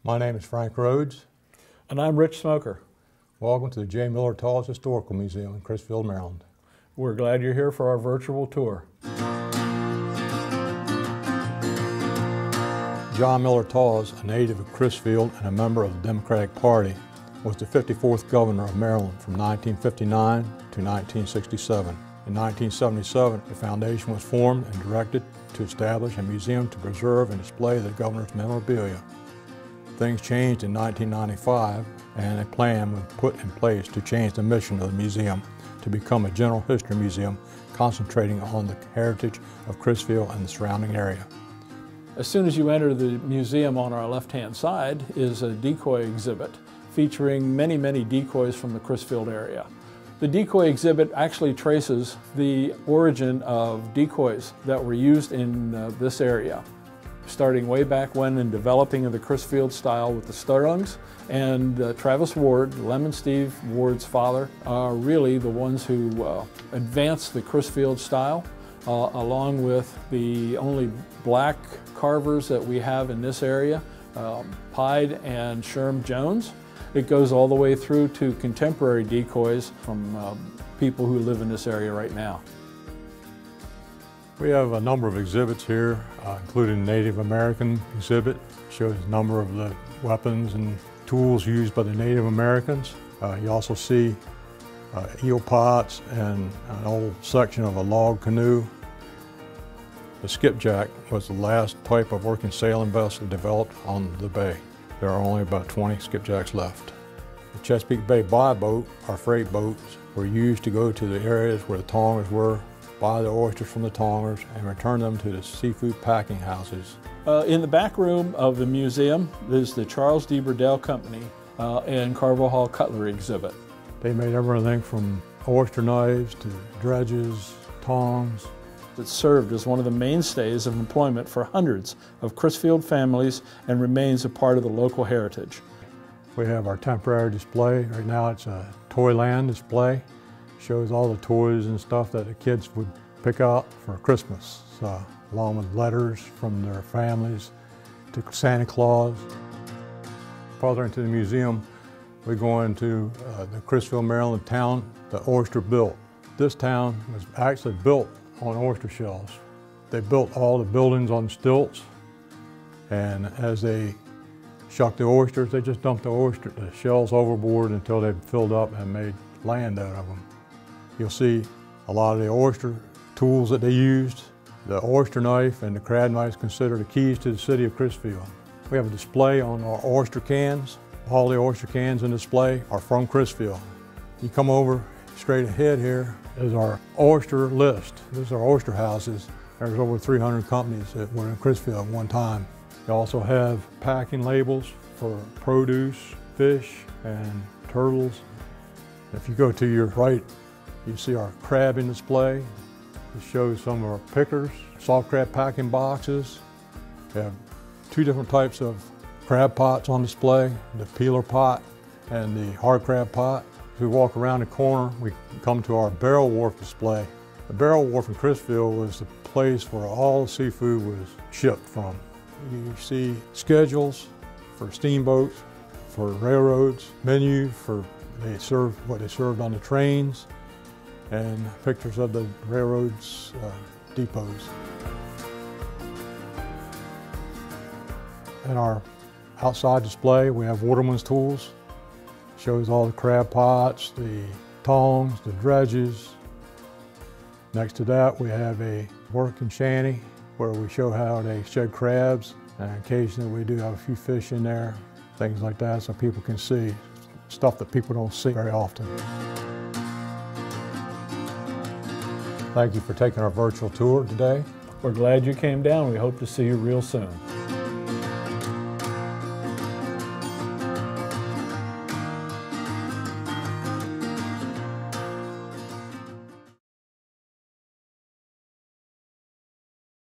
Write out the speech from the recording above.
My name is Frank Rhodes. And I'm Rich Smoker. Welcome to the J. Miller Tawes Historical Museum in Crisfield, Maryland. We're glad you're here for our virtual tour. John Miller Tawes, a native of Crisfield and a member of the Democratic Party, was the 54th governor of Maryland from 1959 to 1967. In 1977, the foundation was formed and directed to establish a museum to preserve and display the governor's memorabilia. Things changed in 1995, and a plan was put in place to change the mission of the museum to become a general history museum concentrating on the heritage of Crisfield and the surrounding area. As soon as you enter the museum, on our left-hand side is a decoy exhibit featuring many decoys from the Crisfield area. The decoy exhibit actually traces the origin of decoys that were used in this area, starting way back when in developing of the Crisfield style with the Sterlings, and Travis Ward, Lemon Steve Ward's father, are really the ones who advanced the Crisfield style, along with the only black carvers that we have in this area, Pide and Sherm Jones. It goes all the way through to contemporary decoys from people who live in this area right now. We have a number of exhibits here, including the Native American exhibit. It shows a number of the weapons and tools used by the Native Americans. You also see eel pots and an old section of a log canoe. The skipjack was the last type of working sailing vessel developed on the bay. There are only about 20 skipjacks left. The Chesapeake Bay buy boat, our freight boats, were used to go to the areas where the tongers were, buy the oysters from the tongers, and return them to the seafood packing houses. In the back room of the museum is the Charles D. Burdell Company and Carville Hall Cutlery exhibit. They made everything from oyster knives to dredges, tongs. It served as one of the mainstays of employment for hundreds of Crisfield families and remains a part of the local heritage. We have our temporary display. Right now it's a Toyland display. Shows all the toys and stuff that the kids would pick out for Christmas, along with letters from their families to Santa Claus. Further into the museum, we go into the Crisfield, Maryland town that Oyster built. This town was actually built on oyster shells. They built all the buildings on stilts, and as they shucked the oysters, they just dumped the shells overboard until they filled up and made land out of them. You'll see a lot of the oyster tools that they used. The oyster knife and the crab knife is considered the keys to the city of Crisfield. We have a display on our oyster cans. All the oyster cans in display are from Crisfield. You come over straight ahead here is our oyster list. These are oyster houses. There's over 300 companies that were in Crisfield at one time. We also have packing labels for produce, fish, and turtles. If you go to your right, you see our crab in display. It shows some of our pickers, soft crab packing boxes. We have two different types of crab pots on display, the peeler pot and the hard crab pot. As we walk around the corner, we come to our barrel wharf display. The barrel wharf in Crisfield was the place where all the seafood was shipped from. You see schedules for steamboats, for railroads, menus for what they served on the trains, and pictures of the railroads depots. In our outside display, we have waterman's tools. Shows all the crab pots, the tongs, the dredges. Next to that, we have a working shanty where we show how they shed crabs, and occasionally we do have a few fish in there, things like that, so people can see stuff that people don't see very often. Thank you for taking our virtual tour today. We're glad you came down. We hope to see you real soon.